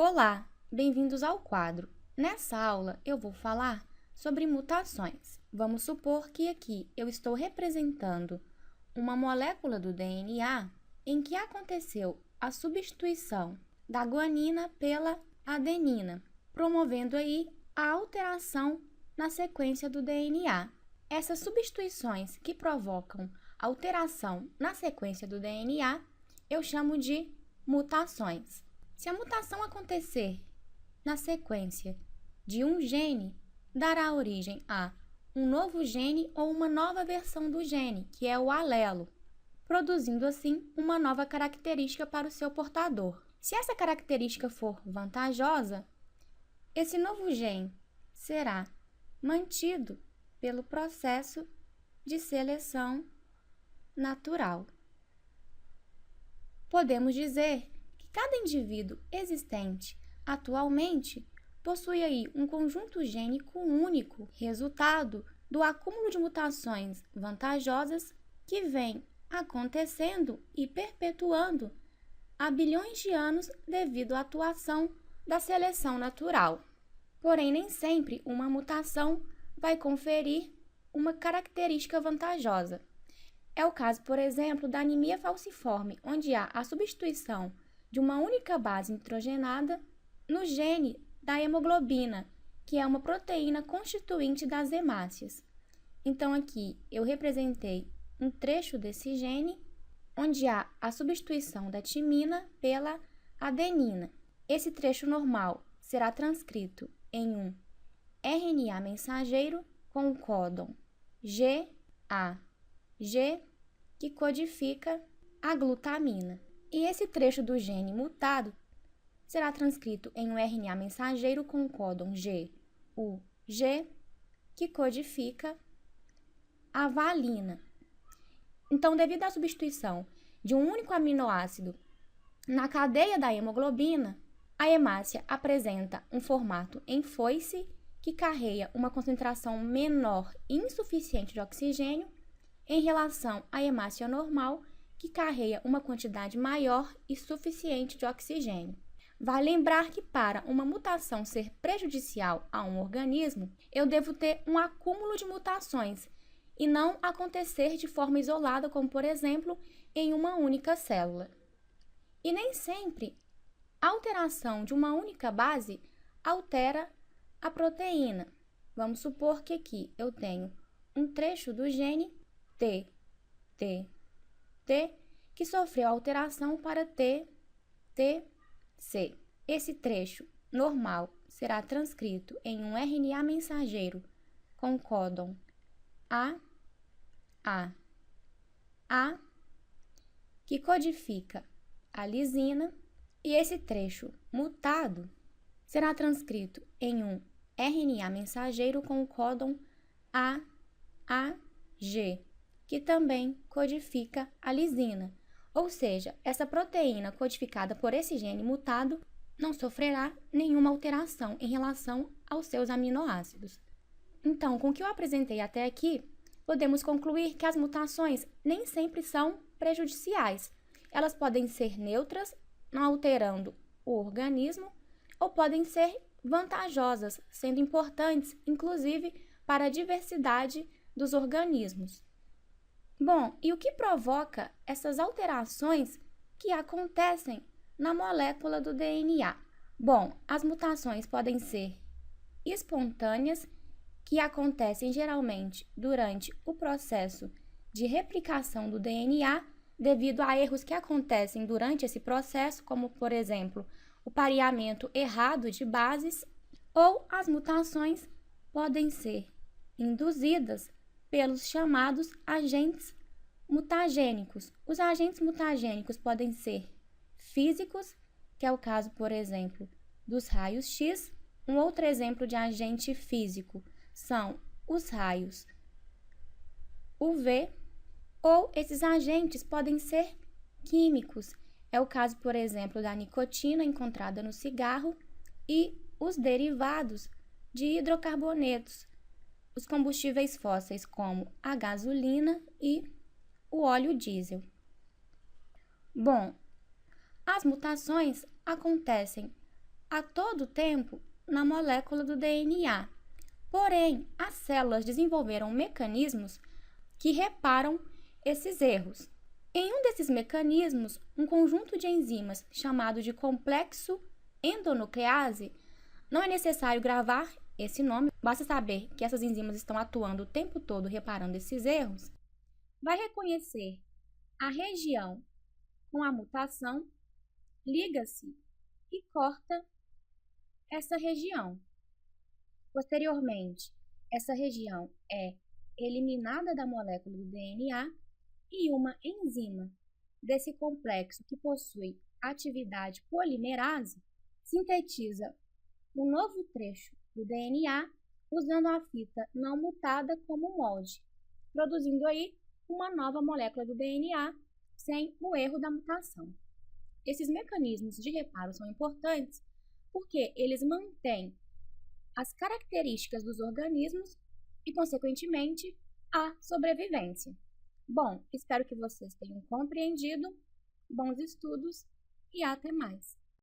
Olá, bem-vindos ao quadro. Nessa aula eu vou falar sobre mutações. Vamos supor que aqui eu estou representando uma molécula do DNA em que aconteceu a substituição da guanina pela adenina, promovendo aí a alteração na sequência do DNA. Essas substituições que provocam alteração na sequência do DNA eu chamo de mutações. Se a mutação acontecer na sequência de um gene, dará origem a um novo gene ou uma nova versão do gene, que é o alelo, produzindo assim uma nova característica para o seu portador. Se essa característica for vantajosa, esse novo gene será mantido pelo processo de seleção natural. Podemos dizer que cada indivíduo existente atualmente possui aí um conjunto gênico único, resultado do acúmulo de mutações vantajosas que vem acontecendo e perpetuando há bilhões de anos devido à atuação da seleção natural. Porém, nem sempre uma mutação vai conferir uma característica vantajosa. É o caso, por exemplo, da anemia falciforme, onde há a substituição de uma única base nitrogenada no gene da hemoglobina, que é uma proteína constituinte das hemácias. Então, aqui eu representei um trecho desse gene, onde há a substituição da timina pela adenina. Esse trecho normal será transcrito em um RNA mensageiro com o códon GAG, que codifica a glutamina. E esse trecho do gene mutado será transcrito em um RNA mensageiro com o códon GUG, que codifica a valina. Então, devido à substituição de um único aminoácido na cadeia da hemoglobina, a hemácia apresenta um formato em foice que carrega uma concentração menor e insuficiente de oxigênio em relação à hemácia normal, que carrega uma quantidade maior e suficiente de oxigênio. Vale lembrar que para uma mutação ser prejudicial a um organismo, eu devo ter um acúmulo de mutações e não acontecer de forma isolada, como por exemplo, em uma única célula. E nem sempre a alteração de uma única base altera a proteína. Vamos supor que aqui eu tenho um trecho do gene T, que sofreu alteração para TC. Esse trecho normal será transcrito em um RNA mensageiro com códon A, que codifica a lisina, e esse trecho mutado será transcrito em um RNA mensageiro com o códon AG, que também codifica a lisina. Ou seja, essa proteína codificada por esse gene mutado não sofrerá nenhuma alteração em relação aos seus aminoácidos. Então, com o que eu apresentei até aqui, podemos concluir que as mutações nem sempre são prejudiciais. Elas podem ser neutras, não alterando o organismo, ou podem ser vantajosas, sendo importantes, inclusive, para a diversidade dos organismos. Bom, e o que provoca essas alterações que acontecem na molécula do DNA? Bom, as mutações podem ser espontâneas, que acontecem geralmente durante o processo de replicação do DNA, devido a erros que acontecem durante esse processo, como, por exemplo, o pareamento errado de bases, ou as mutações podem ser induzidas pelos chamados agentes mutagênicos. Os agentes mutagênicos podem ser físicos, que é o caso, por exemplo, dos raios X. Um outro exemplo de agente físico são os raios UV, ou esses agentes podem ser químicos. É o caso, por exemplo, da nicotina encontrada no cigarro e os derivados de hidrocarbonetos, os combustíveis fósseis como a gasolina e o óleo diesel. Bom, as mutações acontecem a todo tempo na molécula do DNA. Porém, as células desenvolveram mecanismos que reparam esses erros. Em um desses mecanismos, um conjunto de enzimas chamado de complexo endonuclease, não é necessário gravar esse nome, basta saber que essas enzimas estão atuando o tempo todo reparando esses erros, vai reconhecer a região com a mutação, liga-se e corta essa região. Posteriormente, essa região é eliminada da molécula do DNA e uma enzima desse complexo que possui atividade polimerase sintetiza um novo trecho do DNA usando a fita não mutada como molde, produzindo aí uma nova molécula do DNA sem o erro da mutação. Esses mecanismos de reparo são importantes porque eles mantêm as características dos organismos e, consequentemente, a sobrevivência. Bom, espero que vocês tenham compreendido. Bons estudos e até mais!